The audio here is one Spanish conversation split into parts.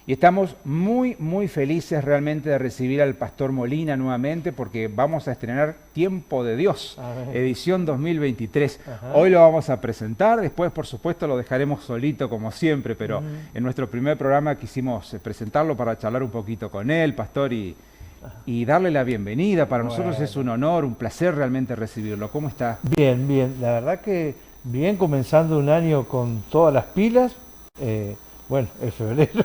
Y estamos muy felices realmente de recibir al Pastor Molina nuevamente porque vamos a estrenar Tiempo de Dios, edición 2023. Ajá. Hoy lo vamos a presentar, después por supuesto lo dejaremos solito como siempre, pero en nuestro primer programa quisimos presentarlo para charlar un poquito con él, Pastor, y darle la bienvenida. Para nosotros es un honor, un placer realmente recibirlo. ¿Cómo está? Bien, bien. La verdad que bien, comenzando un año con todas las pilas. Bueno, es febrero.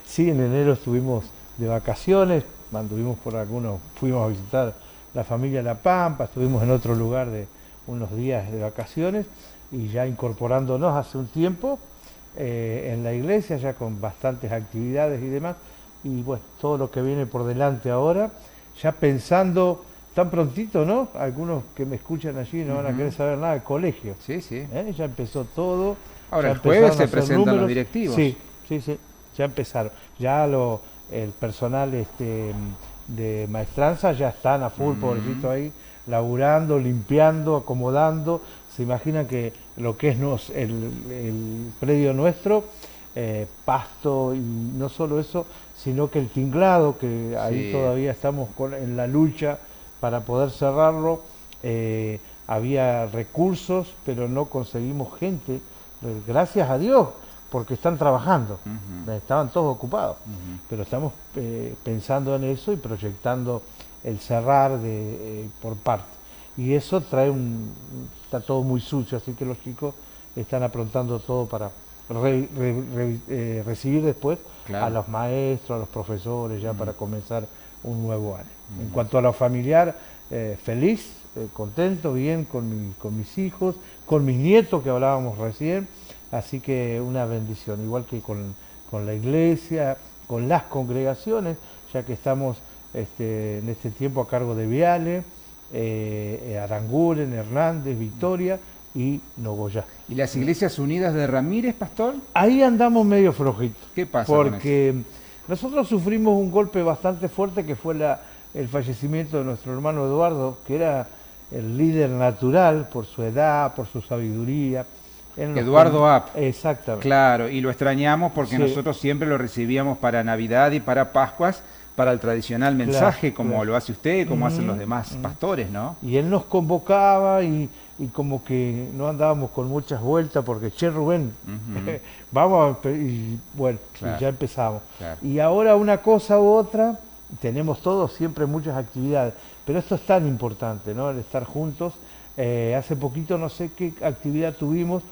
Sí, en enero estuvimos de vacaciones, anduvimos por algunos, fuimos a visitar la familia La Pampa, estuvimos en otro lugar de unos días de vacaciones y ya incorporándonos hace un tiempo en la iglesia, ya con bastantes actividades y demás. Y bueno, todo lo que viene por delante ahora, ya pensando tan prontito, ¿no? Algunos que me escuchan allí no van a querer saber nada del colegio. Sí, sí. Ya empezó todo. Ahora Ya el jueves empezaron a se hacer presentan los números. directivos. Sí, sí, sí, ya empezaron. Ya el personal de maestranza ya están a full, pobrecito ahí, laburando, limpiando, acomodando. Se imaginan que lo que es el predio nuestro, pasto, y no solo eso, sino que el tinglado, que ahí Sí. todavía estamos en la lucha para poder cerrarlo. Había recursos, pero no conseguimos gente, gracias a Dios, porque están trabajando, estaban todos ocupados, pero estamos pensando en eso y proyectando el cerrar por parte. Y eso está todo muy sucio, así que los chicos están aprontando todo para recibir después a los maestros, a los profesores, ya para comenzar un nuevo año. En cuanto a lo familiar, feliz, contento, bien con mis hijos, con mis nietos que hablábamos recién, así que una bendición, igual que con la iglesia, con las congregaciones, ya que estamos en este tiempo a cargo de Viale, Aranguren, Hernández, Victoria y Nogoyá. ¿Y las Iglesias Unidas de Ramírez, Pastor? Ahí andamos medio flojitos. ¿Qué pasa porque con eso? Nosotros sufrimos un golpe bastante fuerte que fue el fallecimiento de nuestro hermano Eduardo, que era el líder natural por su edad, por su sabiduría. Eduardo App. Exactamente. Claro, y lo extrañamos porque Sí. nosotros siempre lo recibíamos para Navidad y para Pascuas, para el tradicional mensaje, como lo hace usted, como hacen los demás pastores, ¿no? Y él nos convocaba y como que no andábamos con muchas vueltas porque, che, Rubén, vamos y bueno, Claro. y ya empezamos. Claro. Y ahora una cosa u otra, tenemos todos siempre muchas actividades, pero esto es tan importante, ¿no? El estar juntos. Hace poquito no sé qué actividad tuvimos,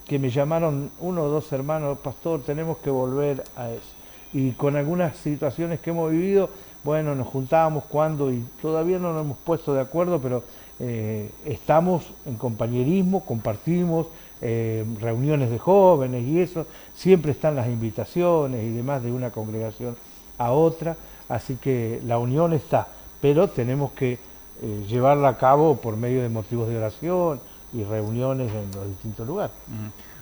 que me llamaron uno o dos hermanos, pastor, tenemos que volver a eso. Y con algunas situaciones que hemos vivido, bueno, nos juntábamos cuando y todavía no nos hemos puesto de acuerdo, pero estamos en compañerismo, compartimos reuniones de jóvenes y eso, siempre están las invitaciones y demás de una congregación a otra, así que la unión está, pero tenemos que llevarla a cabo por medio de motivos de oración y reuniones en los distintos lugares.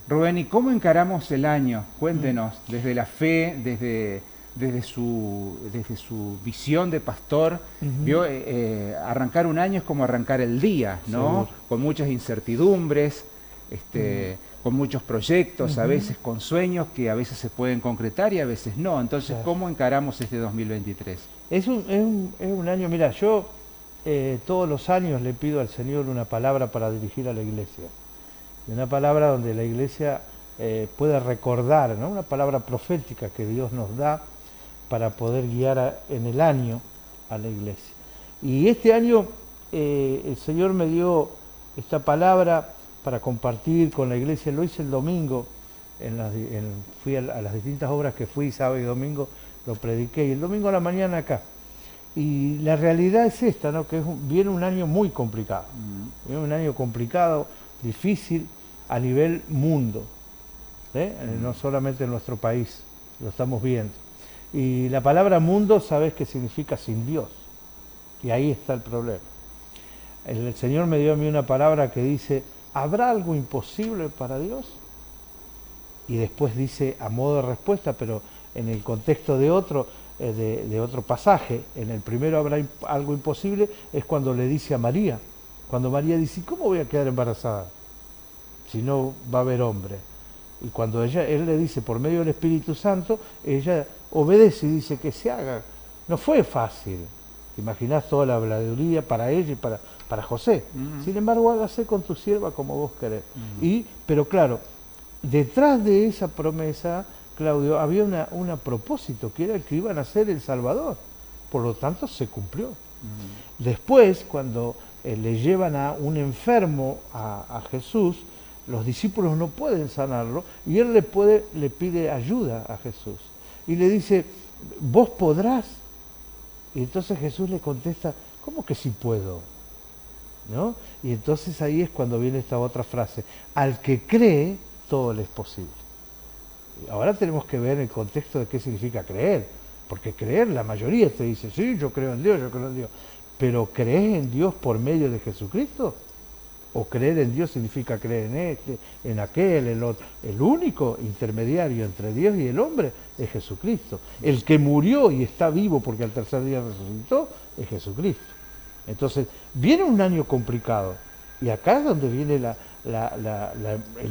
Rubén, ¿y cómo encaramos el año? Cuéntenos, desde la fe, desde su visión de pastor. Vio, arrancar un año es como arrancar el día, ¿no? Seguro. Con muchas incertidumbres, con muchos proyectos, a veces con sueños que a veces se pueden concretar y a veces no. Entonces, Claro. ¿cómo encaramos este 2023? Es un año, mira, yo todos los años le pido al Señor una palabra para dirigir a la iglesia. Y una palabra donde la iglesia pueda recordar, ¿no? Una palabra profética que Dios nos da para poder guiar en el año a la iglesia. Y este año el Señor me dio esta palabra para compartir con la iglesia. Lo hice el domingo, fui a las distintas obras que fui, sábado y domingo, lo prediqué, y el domingo a la mañana acá. Y la realidad es esta, ¿no? Que viene un año muy complicado. Viene un año complicado, difícil a nivel mundo, no solamente en nuestro país, lo estamos viendo. Y la palabra mundo, sabes que significa sin Dios. Y ahí está el problema. El Señor me dio a mí una palabra que dice, ¿habrá algo imposible para Dios? Y después dice, a modo de respuesta, pero en el contexto de otro pasaje, en el primero habrá algo imposible, es cuando le dice a María, cuando María dice, ¿cómo voy a quedar embarazada si no va a haber hombre? Y cuando él le dice por medio del Espíritu Santo, ella obedece y dice que se haga. No fue fácil. ¿Te imaginás toda la habladuría para ella y para José? Sin embargo, hágase con tu sierva como vos querés. Pero claro, detrás de esa promesa, Claudio, había un propósito, que era el que iban a ser el Salvador. Por lo tanto, se cumplió. Después, cuando le llevan a un enfermo a Jesús, los discípulos no pueden sanarlo, y él le pide ayuda a Jesús. Y le dice, ¿vos podrás? Y entonces Jesús le contesta, ¿cómo que sí puedo? ¿No? Y entonces ahí es cuando viene esta otra frase, al que cree, todo le es posible. Ahora tenemos que ver el contexto de qué significa creer, porque creer, la mayoría te dice, sí, yo creo en Dios, yo creo en Dios, pero ¿crees en Dios por medio de Jesucristo? ¿O creer en Dios significa creer en este, en aquel, en otro? El único intermediario entre Dios y el hombre es Jesucristo. El que murió y está vivo porque al tercer día resucitó es Jesucristo. Entonces, viene un año complicado, y acá es donde viene la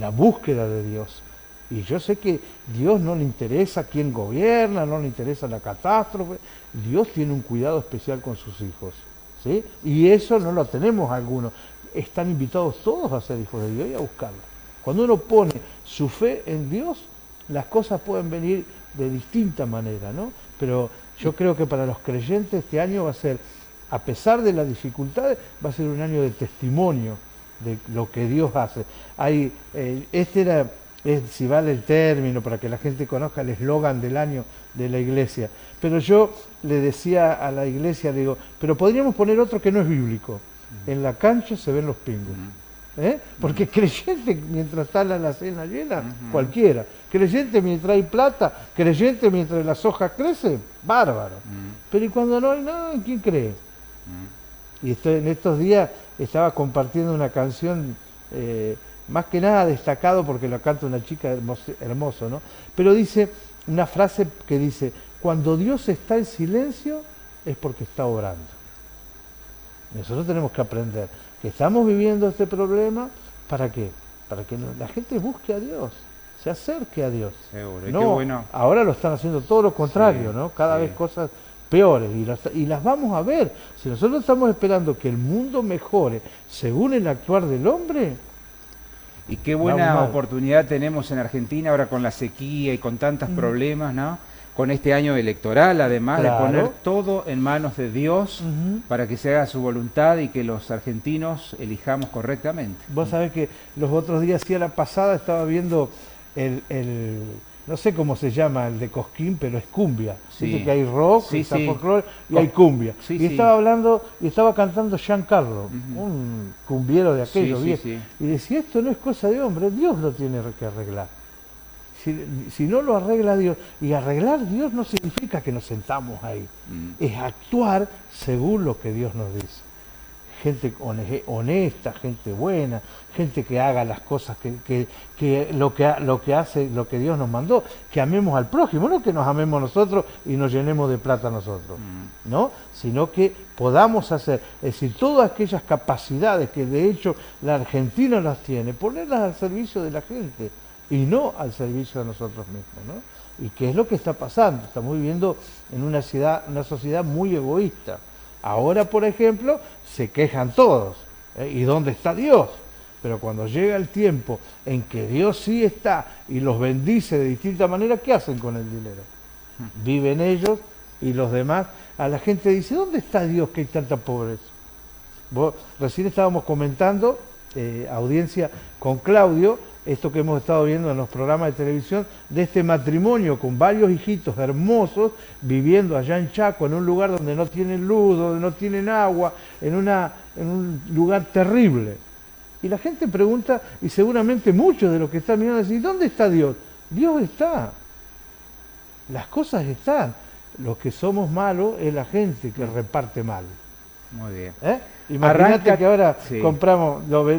búsqueda de Dios. Y yo sé que Dios no le interesa quién gobierna, no le interesa la catástrofe. Dios tiene un cuidado especial con sus hijos, ¿sí? Y eso no lo tenemos algunos. Están invitados todos a ser hijos de Dios y a buscarlo. Cuando uno pone su fe en Dios, las cosas pueden venir de distinta manera, ¿no? Pero yo creo que para los creyentes este año va a ser, a pesar de las dificultades, va a ser un año de testimonio de lo que Dios hace. Si vale el término, para que la gente conozca el eslogan del año de la iglesia. Pero yo le decía a la iglesia, le digo, pero podríamos poner otro que no es bíblico. En la cancha se ven los pingos. Porque creyente mientras está la cena llena, cualquiera. Creyente mientras hay plata, creyente mientras las hojas crecen, bárbaro. Pero ¿y cuando no hay nada, en quién cree? Y en estos días estaba compartiendo una canción, más que nada destacado porque lo canta una chica hermoso, ¿no? Pero dice una frase que dice, cuando Dios está en silencio es porque está obrando. Nosotros tenemos que aprender que estamos viviendo este problema, ¿para qué? Para que la gente busque a Dios, se acerque a Dios. Seguro, no, qué bueno. Ahora lo están haciendo todo lo contrario, Sí, ¿no? Cada vez cosas peores, y las vamos a ver. Si nosotros estamos esperando que el mundo mejore según el actuar del hombre... Y qué buena oportunidad tenemos en Argentina ahora con la sequía y con tantos problemas, ¿no? Con este año electoral, además de poner todo en manos de Dios para que se haga su voluntad y que los argentinos elijamos correctamente. Vos sabés que los otros días, sí, a la pasada, estaba viendo no sé cómo se llama el de Cosquín, pero es cumbia. Sí. Viste que hay rock, está folclore y hay cumbia. Y estaba cantando Giancarlo, un cumbiero de aquello viejo. Y decía, esto no es cosa de hombre, Dios lo tiene que arreglar. Si no lo arregla Dios, y arreglar Dios no significa que nos sentamos ahí, es actuar según lo que Dios nos dice. Gente honesta, gente buena, gente que haga las cosas que lo que hace, lo que Dios nos mandó, que amemos al prójimo, no que nos amemos nosotros y nos llenemos de plata nosotros, ¿no? Sino que podamos hacer, es decir, todas aquellas capacidades que de hecho la Argentina las tiene, ponerlas al servicio de la gente y no al servicio de nosotros mismos, ¿no? ¿Y qué es lo que está pasando? Estamos viviendo en una sociedad muy egoísta. Ahora, por ejemplo, se quejan todos. ¿Y dónde está Dios? Pero cuando llega el tiempo en que Dios sí está y los bendice de distinta manera, ¿qué hacen con el dinero? Viven ellos y los demás. A la gente dice, ¿dónde está Dios que hay tanta pobreza? Recién estábamos comentando, audiencia, con Claudio, esto que hemos estado viendo en los programas de televisión, de este matrimonio con varios hijitos hermosos, viviendo allá en Chaco, en un lugar donde no tienen luz, donde no tienen agua, en un lugar terrible. Y la gente pregunta, y seguramente muchos de los que están mirando dicen, ¿dónde está Dios? Dios está. Las cosas están. Los que somos malos es la gente que reparte mal. Muy bien. Imagínate que ahora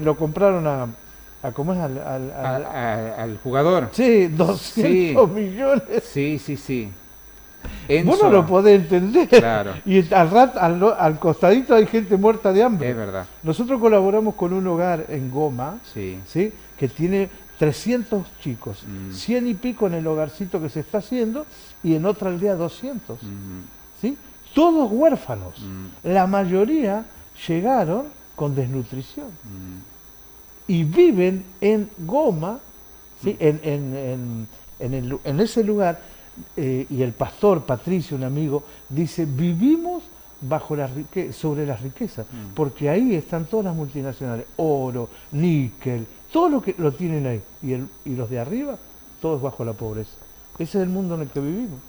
lo compraron a ¿cómo es? Al jugador. Sí, 200 millones. Sí. Vos no lo podés entender. Claro. Y al costadito hay gente muerta de hambre. Es verdad. Nosotros colaboramos con un hogar en Goma, ¿sí? Que tiene 300 chicos, 100 y pico en el hogarcito que se está haciendo y en otra aldea 200. ¿Sí? Todos huérfanos. La mayoría llegaron con desnutrición. Y viven en Goma, ¿sí? En ese lugar, y el pastor Patricio, un amigo, dice, vivimos sobre las riquezas, porque ahí están todas las multinacionales, oro, níquel, todo lo que lo tienen ahí, y los de arriba, todos bajo la pobreza. Ese es el mundo en el que vivimos.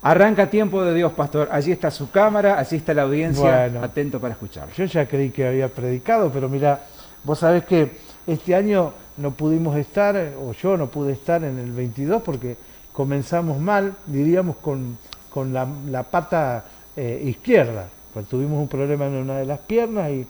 Arranca Tiempo de Dios, pastor. Allí está su cámara, allí está la audiencia, Bueno, atento para escucharlo. yo ya creí que había predicado, pero mira, vos sabés que este año no pudimos estar, o yo no pude estar en el 22 porque comenzamos mal, diríamos con la pata izquierda, pues tuvimos un problema en una de las piernas y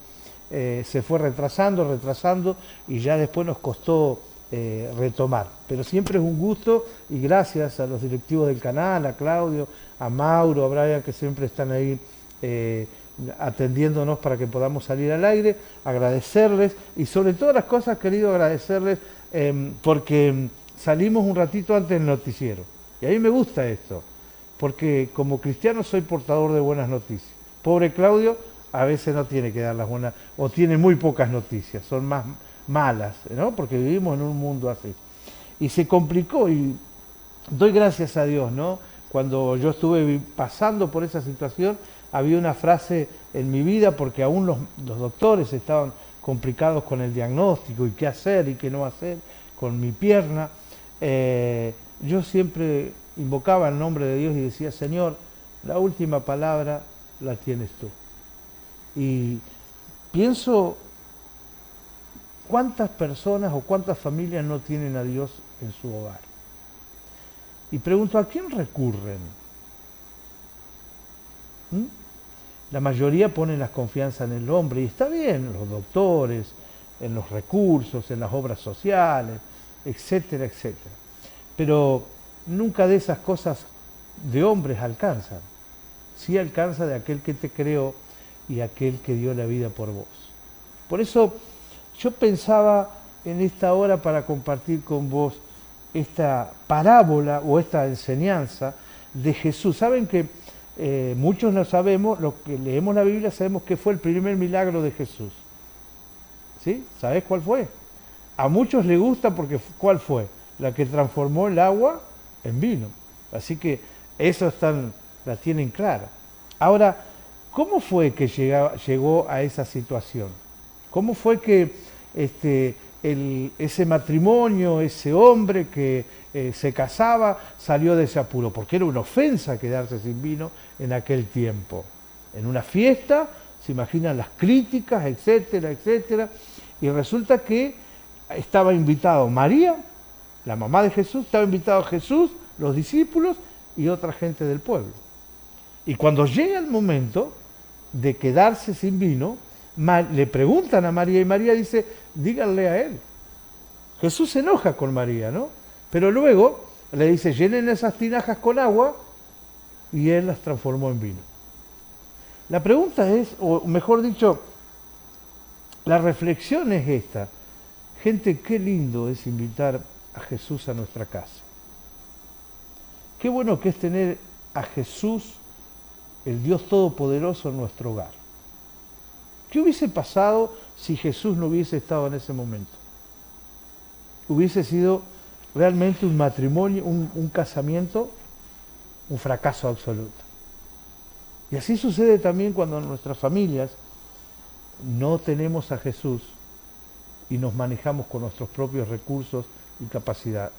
se fue retrasando y ya después nos costó retomar. Pero siempre es un gusto y gracias a los directivos del canal, a Claudio, a Mauro, a Brian, que siempre están ahí atendiéndonos para que podamos salir al aire, agradecerles y sobre todas las cosas querido agradecerles porque salimos un ratito antes del noticiero. Y a mí me gusta esto, porque como cristiano soy portador de buenas noticias. Pobre Claudio, a veces no tiene que dar las buenas, o tiene muy pocas noticias, son más malas, ¿no? Porque vivimos en un mundo así. Y se complicó y doy gracias a Dios, ¿no? Cuando yo estuve pasando por esa situación, había una frase en mi vida, porque aún los doctores estaban complicados con el diagnóstico y qué hacer y qué no hacer con mi pierna. Yo siempre invocaba el nombre de Dios y decía, Señor, la última palabra la tienes tú. Y pienso cuántas personas o cuántas familias no tienen a Dios en su hogar. Y pregunto, ¿a quién recurren? La mayoría ponen las confianzas en el hombre, y está bien, los doctores, en los recursos, en las obras sociales, etcétera, etcétera. Pero nunca de esas cosas de hombres alcanzan. Sí alcanza de aquel que te creó y aquel que dio la vida por vos. Por eso yo pensaba en esta hora para compartir con vos esta parábola o esta enseñanza de Jesús. Saben que muchos no sabemos, los que leemos la Biblia sabemos que fue el primer milagro de Jesús. ¿Sí? ¿Sabés cuál fue? A muchos les gusta porque ¿cuál fue? La que transformó el agua en vino. Así que eso la tienen clara. Ahora, ¿cómo fue que llegó a esa situación? ¿Cómo fue que ese matrimonio, ese hombre que se casaba, salió de ese apuro? Porque era una ofensa quedarse sin vino en aquel tiempo. En una fiesta, se imaginan las críticas, etcétera, etcétera. Y resulta que estaba invitado María, la mamá de Jesús, estaba invitado Jesús, los discípulos y otra gente del pueblo. Y cuando llega el momento de quedarse sin vino, le preguntan a María y María dice, díganle a él. Jesús se enoja con María, ¿no? Pero luego le dice, llenen esas tinajas con agua y él las transformó en vino. La pregunta es, o mejor dicho, la reflexión es esta. Gente, qué lindo es invitar a Jesús a nuestra casa. Qué bueno que es tener a Jesús, el Dios Todopoderoso, en nuestro hogar. ¿Qué hubiese pasado si Jesús no hubiese estado en ese momento? Hubiese sido realmente un matrimonio, un casamiento, un fracaso absoluto. Y así sucede también cuando en nuestras familias no tenemos a Jesús y nos manejamos con nuestros propios recursos y capacidades.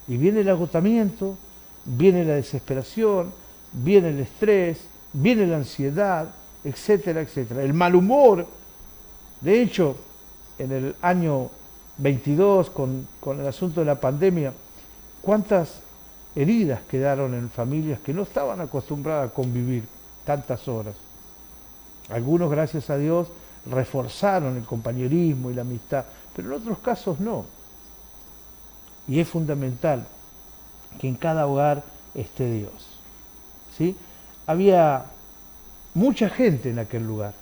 Y viene el agotamiento, viene la desesperación, viene el estrés, viene la ansiedad, etcétera, etcétera. El mal humor. De hecho, en el año 22, con el asunto de la pandemia, ¿cuántas heridas quedaron en familias que no estaban acostumbradas a convivir tantas horas? Algunos, gracias a Dios, reforzaron el compañerismo y la amistad, pero en otros casos no. Y es fundamental que en cada hogar esté Dios. ¿Sí? Había mucha gente en aquel lugar,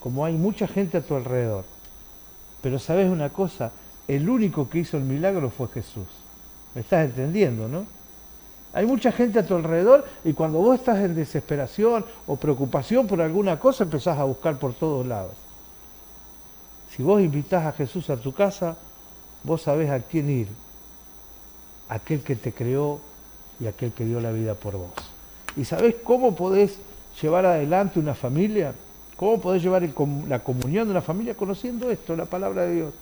como hay mucha gente a tu alrededor, Pero ¿sabes una cosa? El único que hizo el milagro fue Jesús. ¿Me estás entendiendo, no? Hay mucha gente a tu alrededor y cuando vos estás en desesperación o preocupación por alguna cosa, empezás a buscar por todos lados. Si vos invitás a Jesús a tu casa, vos sabés a quién ir. Aquel que te creó y aquel que dio la vida por vos. ¿Y sabés cómo podés llevar adelante una familia? ¿Cómo podés llevar la comunión de una familia? Conociendo esto, la palabra de Dios.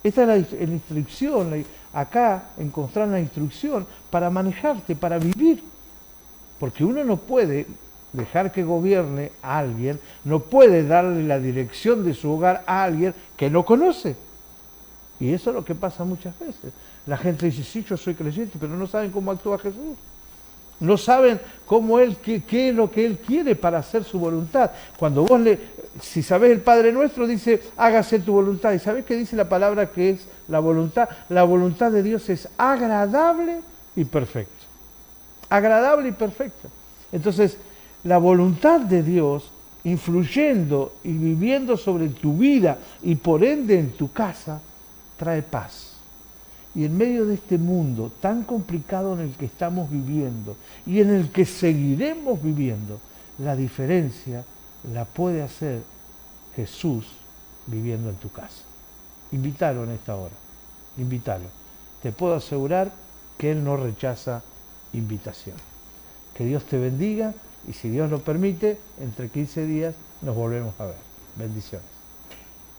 Esta es la instrucción, acá encontrar la instrucción para manejarte, para vivir. Porque uno no puede dejar que gobierne a alguien, no puede darle la dirección de su hogar a alguien que no conoce. Y eso es lo que pasa muchas veces. La gente dice, sí, yo soy creyente, pero no saben cómo actúa Jesús. No saben cómo Él, qué es lo que Él quiere para hacer su voluntad. Cuando vos si sabés el Padre Nuestro, dice, hágase tu voluntad. ¿Y sabés qué dice la palabra que es la voluntad? La voluntad de Dios es agradable y perfecta. Agradable y perfecta. Entonces, la voluntad de Dios, influyendo y viviendo sobre tu vida y por ende en tu casa, trae paz. Y en medio de este mundo tan complicado en el que estamos viviendo y en el que seguiremos viviendo, la diferencia la puede hacer Jesús viviendo en tu casa. Invítalo en esta hora, invítalo. Te puedo asegurar que Él no rechaza invitación. Que Dios te bendiga y si Dios lo permite, entre 15 días nos volvemos a ver. Bendiciones.